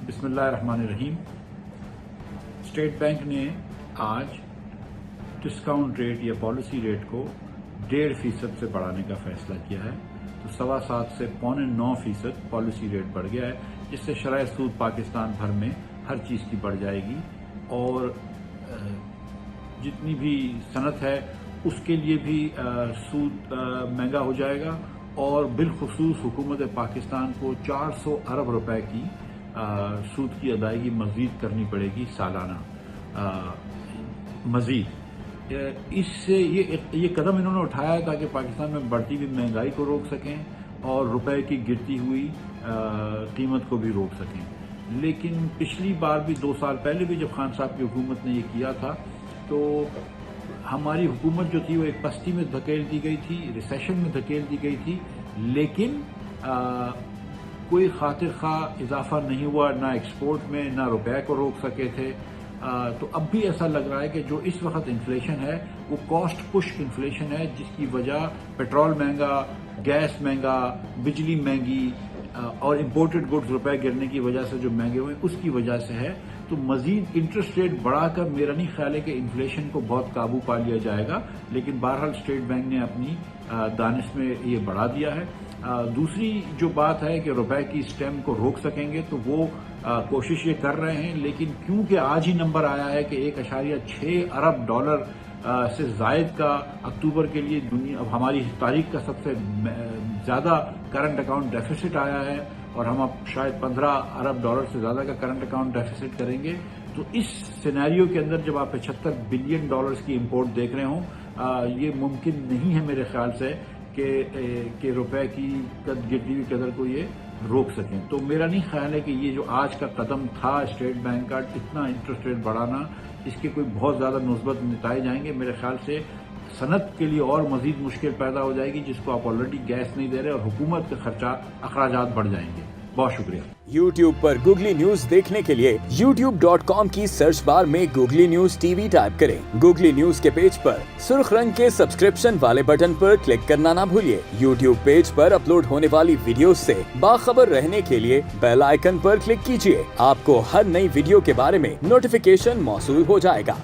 बिस्मिल्लाहिर्रहमानिर्रहीम। State bank ने आज डिस्काउंट रेट या पॉलिसी रेट को 1.5% से बढ़ाने का फैसला किया है। तो 7.25 से 8.9% पॉलिसी रेट बढ़ गया है, जिससे शरह सूद पाकिस्तान भर में हर चीज़ की बढ़ जाएगी और जितनी भी सनत है उसके लिए भी सूद महंगा हो जाएगा और बिलखुसूस हुकूमत पाकिस्तान को 400 अरब रुपए की सूद की अदायगी मज़ीद करनी पड़ेगी सालाना मज़ीद। इससे ये कदम इन्होंने उठाया है ताकि पाकिस्तान में बढ़ती हुई महंगाई को रोक सकें और रुपए की गिरती हुई कीमत को भी रोक सकें। लेकिन पिछली बार भी 2 साल पहले भी जब खान साहब की हुकूमत ने ये किया था तो हमारी हुकूमत जो थी वो एक पस्ती में धकेल दी गई थी, रिसेशन में धकेल दी गई थी, लेकिन कोई खातिर खा इजाफा नहीं हुआ, ना एक्सपोर्ट में ना रुपए को रोक सके थे। तो अब भी ऐसा लग रहा है कि जो इस वक्त इन्फ्लेशन है वो कॉस्ट पुश इन्फ्लेशन है, जिसकी वजह पेट्रोल महंगा, गैस महंगा, बिजली महंगी और इम्पोर्टेड गुड्स रुपए गिरने की वजह से जो महंगे हुए उसकी वजह से है। तो मजीद इंटरेस्ट रेट बढ़ाकर मेरा नहीं ख्याल है कि इन्फ्लेशन को बहुत काबू पा लिया जाएगा, लेकिन बहरहाल स्टेट बैंक ने अपनी दानिश में ये बढ़ा दिया है। दूसरी जो बात है कि रुपए की स्टेम को रोक सकेंगे तो वो कोशिश ये कर रहे हैं, लेकिन क्योंकि आज ही नंबर आया है कि 1.6 अरब डॉलर से जायद का अक्टूबर के लिए दुनिया अब हमारी तारीख का सबसे ज्यादा करंट अकाउंट डेफिसिट आया है और हम अब शायद 15 अरब डॉलर से ज्यादा का करंट अकाउंट डेफिसिट करेंगे। तो इस सिनेरियो के अंदर जब आप 75 बिलियन डॉलर्स की इंपोर्ट देख रहे हो, ये मुमकिन नहीं है मेरे ख्याल से कि रुपए की गिरती हुई कदर को ये रोक सकें। तो मेरा नहीं ख्याल है कि ये जो आज का कदम था स्टेट बैंक का, इतना इंटरेस्ट रेट बढ़ाना, इसके कोई बहुत ज्यादा मुस्बत नतीजे जाएंगे। मेरे ख्याल से सनत के लिए और मजीद मुश्किल पैदा हो जाएगी, जिसको आप ऑलरेडी गैस नहीं दे रहे और हुकूमत के अखराजात बढ़ जाएंगे। बहुत शुक्रिया। YouTube पर गूगली न्यूज देखने के लिए youtube.com की सर्च बार में गूगली न्यूज टीवी टाइप करें। गूगली न्यूज के पेज पर सुर्ख रंग के सब्सक्रिप्शन वाले बटन पर क्लिक करना ना भूलिए। YouTube पेज पर अपलोड होने वाली वीडियोस से बाखबर रहने के लिए बेल आइकन पर क्लिक कीजिए। आपको हर नई वीडियो के बारे में नोटिफिकेशन मौसूल हो जाएगा।